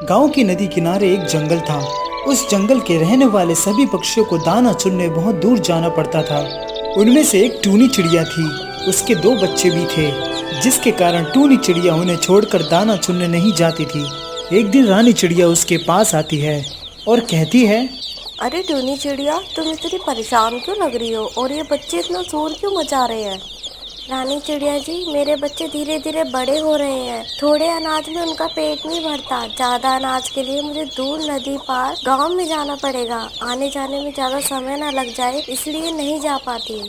गांव की नदी किनारे एक जंगल था। उस जंगल के रहने वाले सभी पक्षियों को दाना चुनने बहुत दूर जाना पड़ता था। उनमें से एक टूनी चिड़िया थी। उसके दो बच्चे भी थे, जिसके कारण टूनी चिड़िया उन्हें छोड़कर दाना चुनने नहीं जाती थी। एक दिन रानी चिड़िया उसके पास आती है और कहती है, अरे टूनी चिड़िया, तुम इतनी परेशान क्यों लग रही हो और ये बच्चे इतना शोर क्यों मचा रहे हैं? रानी चिड़िया जी, मेरे बच्चे धीरे धीरे बड़े हो रहे हैं। थोड़े अनाज में उनका पेट नहीं भरता। ज्यादा अनाज के लिए मुझे दूर नदी पार गांव में जाना पड़ेगा। आने जाने में ज्यादा समय ना लग जाए, इसलिए नहीं जा पाती।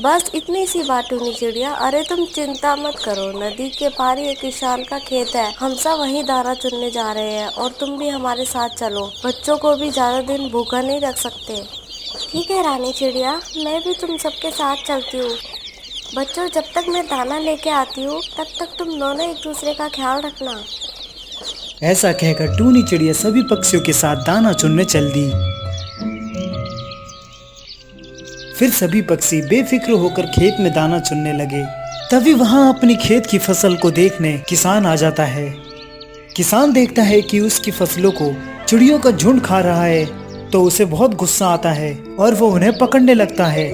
बस इतनी सी बात टूनी चिड़िया। अरे तुम चिंता मत करो, नदी के पार एक किसान का खेत है। हम सब वहीं दाना चुनने जा रहे हैं और तुम भी हमारे साथ चलो। बच्चों को भी ज्यादा दिन भूखा नहीं रख सकते। ठीक है रानी चिड़िया, मैं भी तुम सबके साथ चलती हूँ। बच्चों, जब तक मैं दाना लेके आती हूँ तब तक तुम दोनों एक दूसरे का ख्याल रखना। ऐसा कहकर टूनी चिड़िया सभी पक्षियों के साथ दाना चुनने चल दी। फिर सभी पक्षी बेफिक्र होकर खेत में दाना चुनने लगे। तभी वहां अपनी खेत की फसल को देखने किसान आ जाता है। किसान देखता है कि उसकी फसलों को चिड़ियों का झुंड खा रहा है, तो उसे बहुत गुस्सा आता है और वो उन्हें पकड़ने लगता है।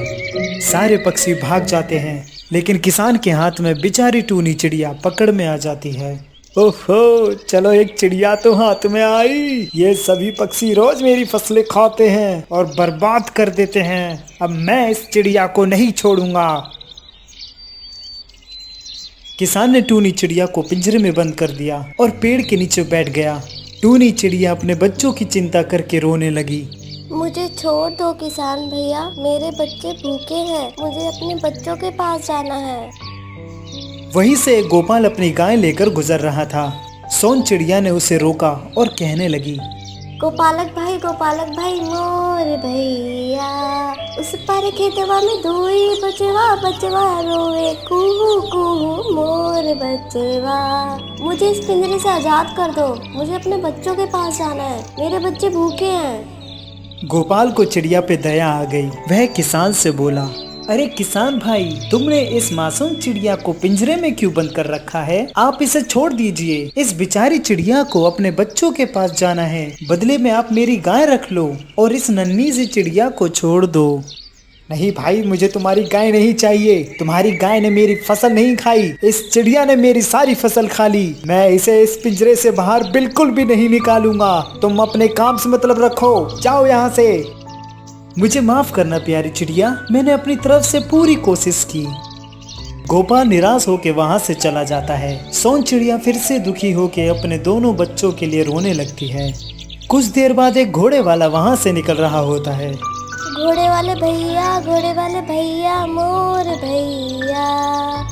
सारे पक्षी भाग जाते हैं, लेकिन किसान के हाथ में बेचारी टूनी चिड़िया पकड़ में आ जाती है। ओहो, चलो एक चिड़िया तो हाथ में आई। ये सभी पक्षी रोज मेरी फसलें खाते हैं और बर्बाद कर देते हैं। अब मैं इस चिड़िया को नहीं छोड़ूंगा। किसान ने टूनी चिड़िया को पिंजरे में बंद कर दिया और पेड़ के नीचे बैठ गया। टूनी चिड़िया अपने बच्चों की चिंता करके रोने लगी। मुझे छोड़ दो किसान भैया, मेरे बच्चे भूखे हैं। मुझे अपने बच्चों के पास जाना है। वहीं से एक गोपाल अपनी गाय लेकर गुजर रहा था। सोन चिड़िया ने उसे रोका और कहने लगी, गोपालक भाई मोर भैया, उस पार खेतवा में धोई बचवा बचवा रोवे कुहू कुहू मोर बचवा। मुझे इस पिंजरे से आजाद कर दो। मुझे अपने बच्चों के पास जाना है। मेरे बच्चे भूखे हैं। गोपाल को चिड़िया पे दया आ गई। वह किसान से बोला, अरे किसान भाई, तुमने इस मासूम चिड़िया को पिंजरे में क्यों बंद कर रखा है? आप इसे छोड़ दीजिए। इस बेचारी चिड़िया को अपने बच्चों के पास जाना है। बदले में आप मेरी गाय रख लो और इस नन्ही सी चिड़िया को छोड़ दो। नहीं भाई, मुझे तुम्हारी गाय नहीं चाहिए। तुम्हारी गाय ने मेरी फसल नहीं खाई, इस चिड़िया ने मेरी सारी फसल खा ली। मैं इसे इस पिंजरे से बाहर बिल्कुल भी नहीं निकालूंगा। तुम अपने काम से मतलब रखो, जाओ यहाँ से। मुझे माफ करना प्यारी चिड़िया, मैंने अपनी तरफ से पूरी कोशिश की। गोपाल निराश होकर वहां से चला जाता है। सोन चिड़िया फिर से दुखी होकर अपने दोनों बच्चों के लिए रोने लगती है। कुछ देर बाद एक घोड़े वाला वहां से निकल रहा होता है। घोड़े वाले भैया मोर भैया,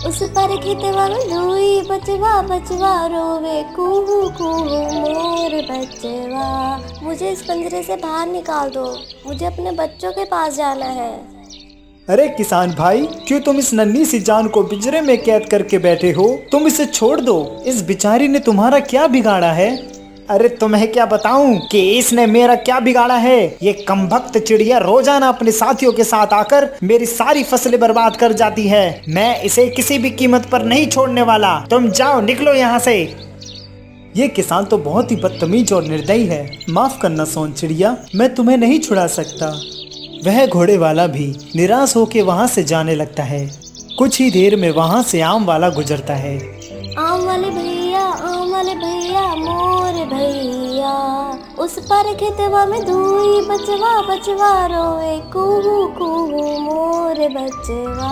उस पर खेतवा में धोई बचवा बचवा रोवे कुहू कुहू मोर बचवा। मुझे इस पिंजरे से बाहर निकाल दो। मुझे अपने बच्चों के पास जाना है। अरे किसान भाई, क्यों तुम इस नन्ही सी जान को पिंजरे में कैद करके बैठे हो? तुम इसे छोड़ दो। इस बेचारी ने तुम्हारा क्या बिगाड़ा है? अरे तुम्हें क्या बताऊं कि इसने मेरा क्या बिगाड़ा है। ये कमबख्त चिड़िया रोजाना अपने साथियों के साथ आकर मेरी सारी फसलें बर्बाद कर जाती है। मैं इसे किसी भी कीमत पर नहीं छोड़ने वाला। तुम जाओ, निकलो यहाँ से। ये किसान तो बहुत ही बदतमीज और निर्दयी है। माफ करना सोन चिड़िया, मैं तुम्हें नहीं छुड़ा सकता। वह घोड़े वाला भी निराश होकर वहाँ से जाने लगता है। कुछ ही देर में वहाँ से आम वाला गुजरता है। आम वाले भैया मोर भैया, उस पर खेतवा में धोई बचवा बचवा रोवे कुहू कुहू मोर बचवा।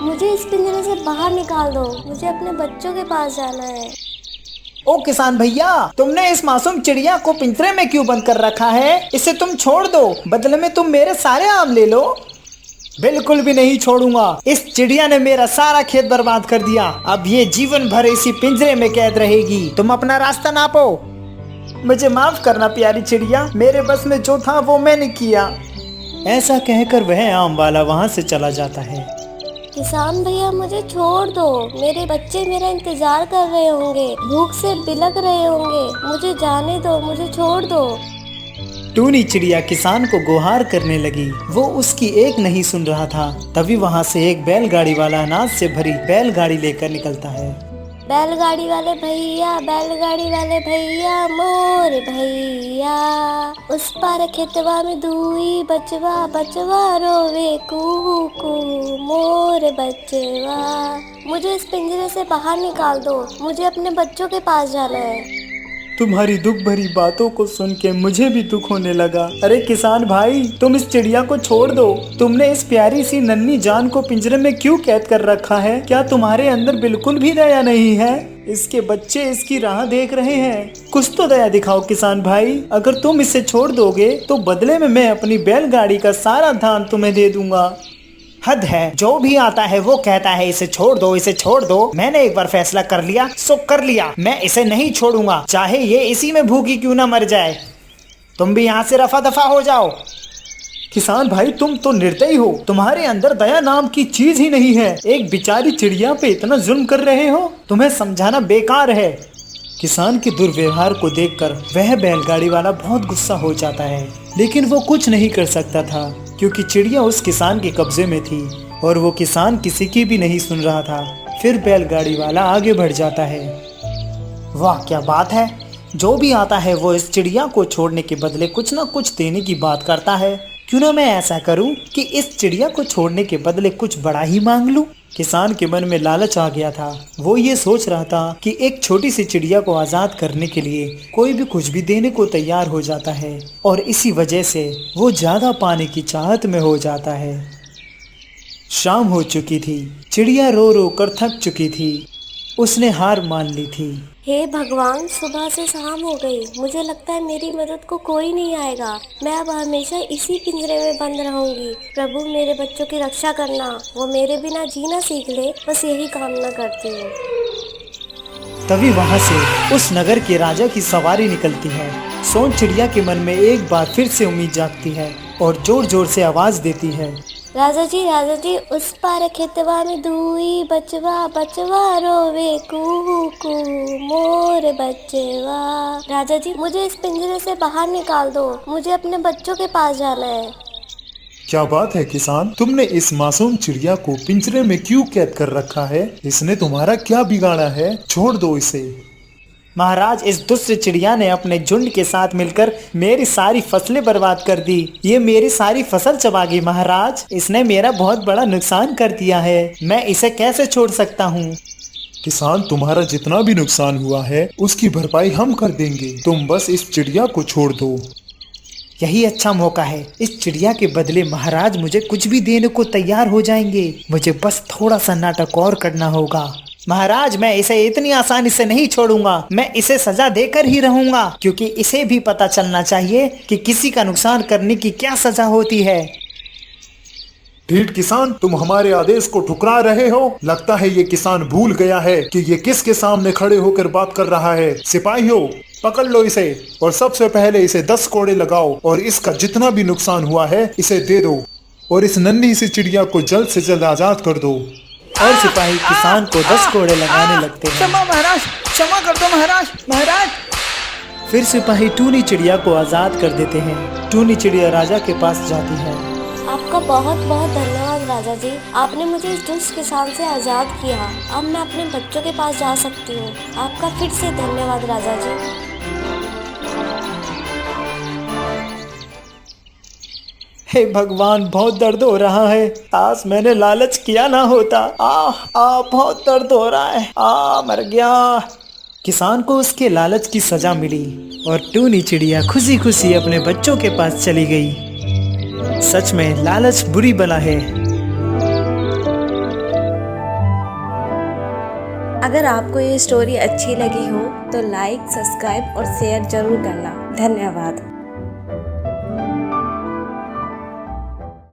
मुझे इस पिंजरे से बाहर निकाल दो। मुझे अपने बच्चों के पास जाना है। ओ किसान भैया, तुमने इस मासूम चिड़िया को पिंजरे में क्यों बंद कर रखा है? इसे तुम छोड़ दो, बदले में तुम मेरे सारे आम ले लो। बिल्कुल भी नहीं छोड़ूंगा। इस चिड़िया ने मेरा सारा खेत बर्बाद कर दिया। अब ये जीवन भर इसी पिंजरे में कैद रहेगी। तुम अपना रास्ता नापो। मुझे माफ करना प्यारी चिड़िया, मेरे बस में जो था वो मैंने किया। ऐसा कहकर वह आम वाला वहाँ से चला जाता है। किसान भैया, मुझे छोड़ दो। मेरे बच्चे मेरा इंतजार कर रहे होंगे, भूख से बिलक रहे होंगे। मुझे जाने दो, मुझे छोड़ दो। टूनी चिड़िया किसान को गुहार करने लगी। वो उसकी एक नहीं सुन रहा था। तभी वहाँ से एक बैलगाड़ी वाला अनाज से भरी बैलगाड़ी लेकर निकलता है। बैलगाड़ी वाले भैया, बैलगाड़ी वाले भैया, मोर भैया। उस पार खेतवा में दुई बचवा, बचवा रोवे कू कू, मोर बचवा। मुझे इस पिंजरे से बाहर निकाल दो, मुझे अपने बच्चों के पास जाना है। तुम्हारी दुख भरी बातों को सुन के मुझे भी दुख होने लगा। अरे किसान भाई, तुम इस चिड़िया को छोड़ दो। तुमने इस प्यारी सी नन्ही जान को पिंजरे में क्यों कैद कर रखा है? क्या तुम्हारे अंदर बिल्कुल भी दया नहीं है? इसके बच्चे इसकी राह देख रहे हैं। कुछ तो दया दिखाओ किसान भाई। अगर तुम इसे छोड़ दोगे तो बदले में मैं अपनी बैलगाड़ी का सारा धान तुम्हें दे दूंगा। हद है, जो भी आता है वो कहता है इसे छोड़ दो, इसे छोड़ दो। मैंने एक बार फैसला कर लिया सो कर लिया। मैं इसे नहीं छोड़ूंगा, चाहे ये इसी में भूखी क्यों ना मर जाए। तुम भी यहाँ से रफा दफा हो जाओ। किसान भाई, तुम तो निर्दयी हो। तुम्हारे अंदर दया नाम की चीज ही नहीं है। एक बेचारी चिड़िया पे इतना जुल्म कर रहे हो, तुम्हें समझाना बेकार है। किसान के दुर्व्यवहार को देखकर वह बैलगाड़ी वाला बहुत गुस्सा हो जाता है, लेकिन वो कुछ नहीं कर सकता था क्योंकि चिड़िया उस किसान के कब्जे में थी और वो किसान किसी की भी नहीं सुन रहा था। फिर बैलगाड़ी वाला आगे बढ़ जाता है। वाह क्या बात है, जो भी आता है वो इस चिड़िया को छोड़ने के बदले कुछ ना कुछ देने की बात करता है। क्यों ना मैं ऐसा करूं कि इस चिड़िया को छोड़ने के बदले कुछ बड़ा ही मांग लूं। किसान के मन में लालच आ गया था। वो ये सोच रहा था कि एक छोटी सी चिड़िया को आजाद करने के लिए कोई भी कुछ भी देने को तैयार हो जाता है और इसी वजह से वो ज्यादा पाने की चाहत में हो जाता है। शाम हो चुकी थी। चिड़िया रो रो कर थक चुकी थी। उसने हार मान ली थी। हे भगवान, सुबह से शाम हो गई। मुझे लगता है मेरी मदद को कोई नहीं आएगा। मैं अब हमेशा इसी पिंजरे में बंद रहूंगी। प्रभु, मेरे बच्चों की रक्षा करना। वो मेरे बिना जीना सीख ले, बस यही कामना करती हूँ। तभी वहाँ से उस नगर के राजा की सवारी निकलती है। सोन चिड़िया के मन में एक बार फिर से उम्मीद जागती है और जोर जोर से आवाज देती है, राजा जी, उस पार खेतवा में दुई बचवा, बचवा रोवे कू कू, मोर बचवा। राजा जी, मुझे इस पिंजरे से बाहर निकाल दो, मुझे अपने बच्चों के पास जाना है। क्या बात है किसान, तुमने इस मासूम चिड़िया को पिंजरे में क्यों कैद कर रखा है? इसने तुम्हारा क्या बिगाड़ा है? छोड़ दो इसे। महाराज, इस दुष्ट चिड़िया ने अपने झुंड के साथ मिलकर मेरी सारी फसलें बर्बाद कर दी। ये मेरी सारी फसल चबा गई महाराज। इसने मेरा बहुत बड़ा नुकसान कर दिया है। मैं इसे कैसे छोड़ सकता हूँ? किसान, तुम्हारा जितना भी नुकसान हुआ है उसकी भरपाई हम कर देंगे। तुम बस इस चिड़िया को छोड़ दो। यही अच्छा मौका है। इस चिड़िया के बदले महाराज मुझे कुछ भी देने को तैयार हो जाएंगे। मुझे बस थोड़ा सा नाटक और करना होगा। महाराज, मैं इसे इतनी आसानी से नहीं छोड़ूंगा। मैं इसे सजा देकर ही रहूंगा, क्योंकि इसे भी पता चलना चाहिए कि किसी का नुकसान करने की क्या सजा होती है। ढीठ किसान, तुम हमारे आदेश को ठुकरा रहे हो। लगता है ये किसान भूल गया है कि ये किसके सामने खड़े होकर बात कर रहा है। सिपाहियों, पकड़ लो इसे और सबसे पहले इसे 10 कोड़े लगाओ और इसका जितना भी नुकसान हुआ है इसे दे दो और इस नन्ही सी चिड़िया को जल्द से जल्द आजाद कर दो। और सिपाही किसान को 10 कोड़े लगाने लगते हैं। क्षमा महाराज, क्षमा कर दो महाराज। महाराज, फिर सिपाही टूनी चिड़िया को आजाद कर देते हैं। टूनी चिड़िया राजा के पास जाती है। आपका बहुत बहुत धन्यवाद राजा जी। आपने मुझे इस दुष्ट किसान से आजाद किया। अब मैं अपने बच्चों के पास जा सकती हूँ। आपका फिर से धन्यवाद राजा जी। हे भगवान, बहुत दर्द हो रहा है। काश मैंने लालच किया ना होता। बहुत दर्द हो रहा है। मर गया। किसान को उसके लालच की सजा मिली और टूनी चिड़िया खुशी खुशी अपने बच्चों के पास चली गई। सच में लालच बुरी बला है। अगर आपको ये स्टोरी अच्छी लगी हो तो लाइक, सब्सक्राइब और शेयर जरूर करना। धन्यवाद।